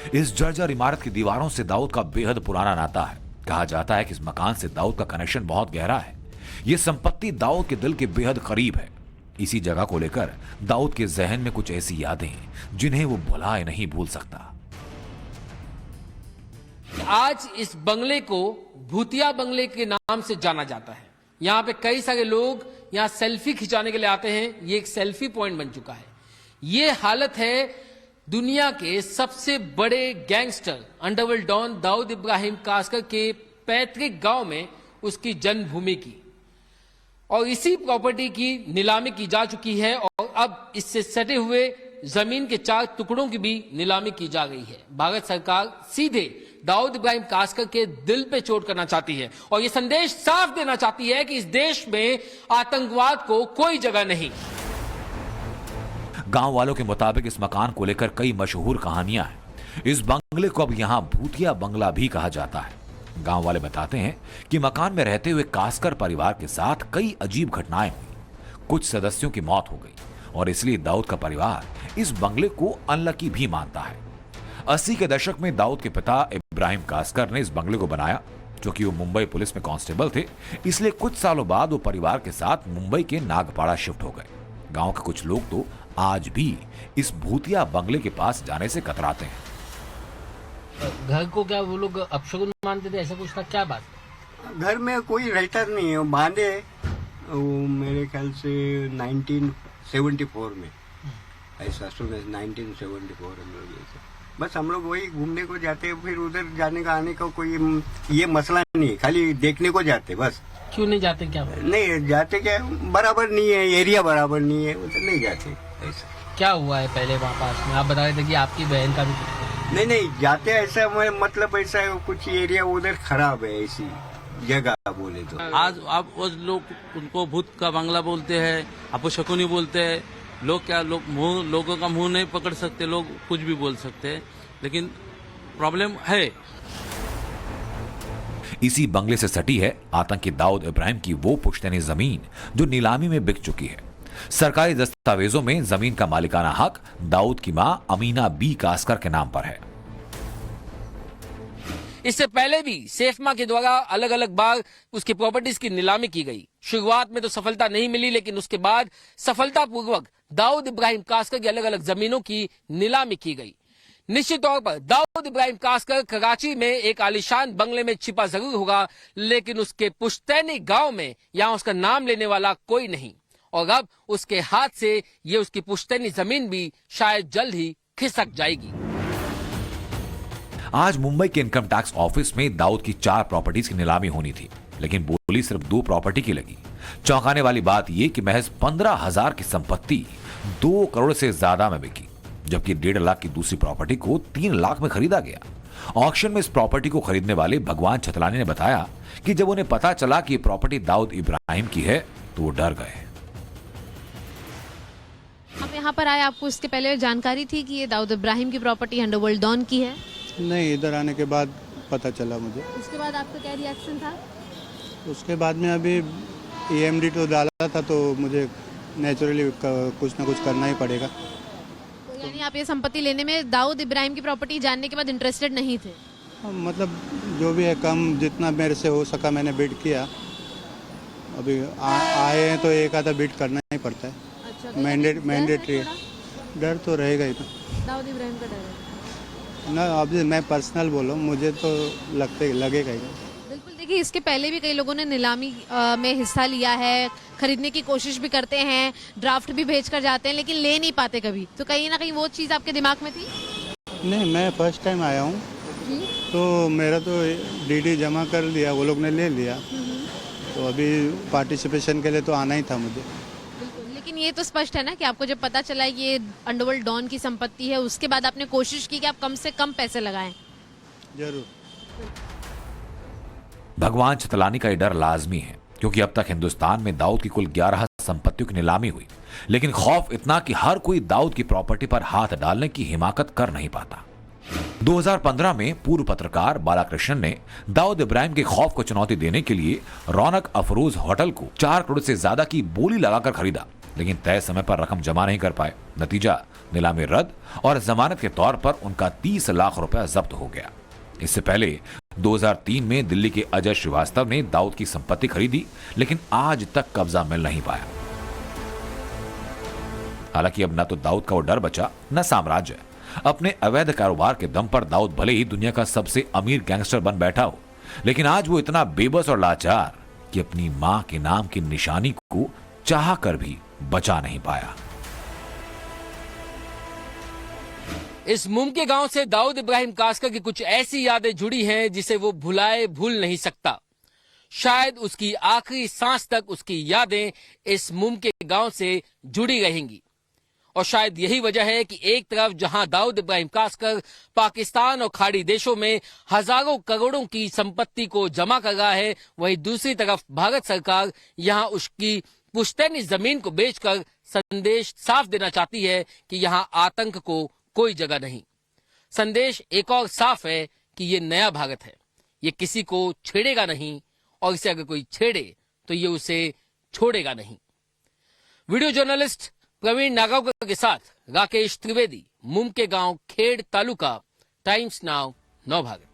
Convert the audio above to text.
इस जर्जर इमारत की दीवारों से दाऊद का बेहद पुराना नाता है। कहा जाता है कि इस मकान से दाऊद का कनेक्शन बहुत गहरा है। यह संपत्ति दाऊद के दिल के बेहद करीब है। इसी जगह को लेकर दाऊद के जहन में कुछ ऐसी यादें जिन्हें वो भुलाए नहीं भूल सकता। आज इस बंगले को भूतिया बंगले के नाम से जाना जाता है। यहाँ पे कई सारे लोग यहाँ सेल्फी खिंचाने के लिए आते हैं। ये एक सेल्फी पॉइंट बन चुका है। ये हालत है दुनिया के सबसे बड़े gangster underworld don Dawood Ibrahim Kaskar के पैतृक गांव में उसकी जन्मभूमि की, और इसी प्रॉपर्टी की नीलामी की जा चुकी है और अब इससे सटे हुए जमीन के 4 टुकड़ों की भी नीलामी की जा रही है। भारत सरकार सीधे दाऊद इब्राहिम कासकर के दिल पे चोट करना चाहती है और यह संदेश साफ देना चाहती है कि इस देश में आतंकवाद को कोई जगह नहीं। गांव वालों के मुताबिक इस मकान को लेकर कई मशहूर कहानियां हैं। इस बंगले को अब यहां भूतिया बंगला भी कहा जाता है। गांव वाले बताते हैं कि मकान में रहते हुए कासकर परिवार के साथ कई अजीब घटनाएं हुई। कुछ सदस्यों की मौत हो गई और इसलिए दाऊद का परिवार इस बंगले को अनलकी भी मानता है। 80 के दशक में दाऊद के पिता इब्राहिम कासकर ने इस बंगले को बनाया। क्योंकि वो मुंबई पुलिस में कांस्टेबल थे, इसलिए कुछ सालों बाद वो परिवार के साथ मुंबई के नागपाड़ा शिफ्ट हो गए। गांव के कुछ लोग तो आज भी इस भूतिया बंगले के पास जाने से कतराते हैं। घर को क्या वो लोग अपशगुन मानते थे, ऐसा कुछ था क्या बात? घर में कोई रहता नहीं है, बांधे वो मेरे ख्याल से 1974 में ऐसा सुना, 1974 हम लोग ऐसे बस हम लोग वही घूमने को जाते हैं। फिर उधर जाने का आने का कोई ये मसला नहीं है, खाली देखने को जाते बस। क्यों नहीं जाते? क्या नहीं जाते, क्या बराबर नहीं है, एरिया बराबर नहीं है, उधर नहीं जाते। ऐसा क्या हुआ है पहले वहाँ पास में? आप बता रहे थे कि आपकी बहन का भी नहीं जाते, ऐसा मतलब ऐसा कुछ एरिया उधर खराब है, ऐसी जगह बोले तो। आज आप वो लोग उनको भूत का बंगला बोलते हैं, अपशकुनी बोलते हैं। लोग क्या लोगों का मुंह नहीं पकड़ सकते, लोग कुछ भी बोल सकते हैं, लेकिन प्रॉब्लम है। इसी बंगले से सटी है आतंकी दाऊद इब्राहिम की वो पुश्तैनी जमीन जो नीलामी में बिक चुकी है। सरकारी दस्तावेजों में जमीन का मालिकाना हक दाऊद की मां अमीना बी कासकर के नाम पर है। इससे पहले भी सेफमा के द्वारा अलग अलग बार उसकी प्रॉपर्टीज की नीलामी की गई। शुरुआत में तो सफलता नहीं मिली, लेकिन उसके बाद सफलतापूर्वक दाऊद इब्राहिम कासकर की अलग अलग जमीनों की नीलामी की गई। निश्चित तौर पर दाऊद इब्राहिम कासकर कराची में एक आलीशान बंगले में छिपा जरूर होगा, लेकिन उसके पुश्तैनी गांव में यहां उसका नाम लेने वाला कोई नहीं, और अब उसके हाथ से ये उसकी पुश्तैनी जमीन भी शायद जल्द ही खिसक जाएगी। आज मुंबई के इनकम टैक्स ऑफिस में दाऊद की 4 प्रॉपर्टीज की नीलामी होनी थी, लेकिन बोली सिर्फ 2 प्रॉपर्टी की लगी। चौंकाने वाली बात यह कि महज 15,000 की संपत्ति 2 करोड़ से ज्यादा में बिकी, जबकि 1.5 लाख की दूसरी प्रॉपर्टी को 3 लाख में खरीदा गया। ऑक्शन में इस प्रॉपर्टी को खरीदने वाले भगवान छतलानी ने बताया कि जब उन्हें पता चला कि यह प्रॉपर्टी दाऊद इब्राहिम की है तो वो डर गए। आप यहाँ पर आए, आपको इसके पहले जानकारी थी कि ये दाऊद इब्राहिम की प्रॉपर्टी अंडरवर्ल्ड डॉन की है? नहीं, इधर आने के बाद पता चला मुझे। उसके बाद आपका क्या रिएक्शन था? उसके बाद में अभी EMD तो डाला था, तो मुझे नेचुरली कुछ ना कुछ करना ही पड़ेगा। तो यानी आप ये संपत्ति लेने में दाऊद इब्राहिम की प्रॉपर्टी जानने के बाद इंटरेस्टेड नहीं थे? मतलब जो भी है, कम जितना मेरे से हो सका मैंने बिड किया। अभी आए हैं तो एक आधा बिड करना ही पड़ता है। अच्छा, मैंडेटरी है। डर तो रहेगा ही ना। दाऊद इब्राहिम का डर है ना, अभी मैं पर्सनल बोलूँ, मुझे तो लगेगा ही। बिल्कुल। देखिए, इसके पहले भी कई लोगों ने नीलामी में हिस्सा लिया है, खरीदने की कोशिश भी करते हैं, ड्राफ्ट भी भेज कर जाते हैं, लेकिन ले नहीं पाते कभी। तो कहीं ना कहीं वो चीज़ आपके दिमाग में थी? नहीं, मैं फर्स्ट टाइम आया हूँ, तो मेरा तो DD जमा कर लिया, वो लोग ने ले लिया, तो अभी पार्टिसिपेशन के लिए तो आना ही था मुझे। लेकिन ये तो स्पष्ट है ना कि आपको जब पता चला कि ये अंडरवर्ल्ड डॉन की संपत्ति है, उसके बाद आपने कोशिश की कि आप कम से कम पैसे लगाएं। जरूर। भगवान छतलानी का ये डर लाजमी है, क्योंकि अब तक हिंदुस्तान में दाऊद की कुल 11 संपत्तियों की नीलामी हुई, लेकिन खौफ इतना कि हर कोई दाऊद की प्रॉपर्टी पर हाथ डालने की हिमाकत कर नहीं पाता। 2015 में पूर्व पत्रकार बालाकृष्णन ने दाऊद इब्राहिम के खौफ को चुनौती देने के लिए रौनक अफरोज होटल को 4 करोड़ से ज्यादा की बोली लगाकर खरीदा, लेकिन तय समय पर रकम जमा नहीं कर पाए। नतीजा नीलामी रद्द और जमानत के तौर पर उनका 30 लाख रुपया जब्त हो गया। इससे पहले 2003 में दिल्ली के अजय श्रीवास्तव ने दाऊद की संपत्ति खरीदी, लेकिन आज तक कब्जा मिल नहीं पाया। हालांकि अब न तो दाऊद का वो डर बचा न साम्राज्य। अपने अवैध कारोबार के दम पर दाऊद भले ही दुनिया का सबसे अमीर गैंगस्टर बन बैठा हो, लेकिन आज वो इतना बेबस और लाचार कि अपनी मां के नाम की निशानी को चाह कर भी बचा नहीं पाया। इस मुम के गांव से दाऊद इब्राहिम कासकर की कुछ ऐसी यादें जुड़ी हैं जिसे वो भूल नहीं सकता। शायद उसकी आखिरी सांस तक उसकी यादें इस मुम के गांव से जुड़ी रहेंगी। और शायद यही वजह है कि एक तरफ जहां दाऊद इब्राहिम कासकर पाकिस्तान और खाड़ी देशों में हजारों करोड़ों की संपत्ति को जमा कर रहा है, वहीं दूसरी तरफ भारत सरकार यहां उसकी पुश्तैनी जमीन को बेचकर संदेश साफ देना चाहती है कि यहां आतंक को कोई जगह नहीं। संदेश एक और साफ है कि ये नया भारत है, ये किसी को छेड़ेगा नहीं और इसे अगर कोई छेड़े तो ये उसे छोड़ेगा नहीं। वीडियो जर्नलिस्ट प्रवीण नागावकर के साथ राकेश त्रिवेदी, मुम के गांव खेड़ तालुका, टाइम्स नाउ, नव भारत।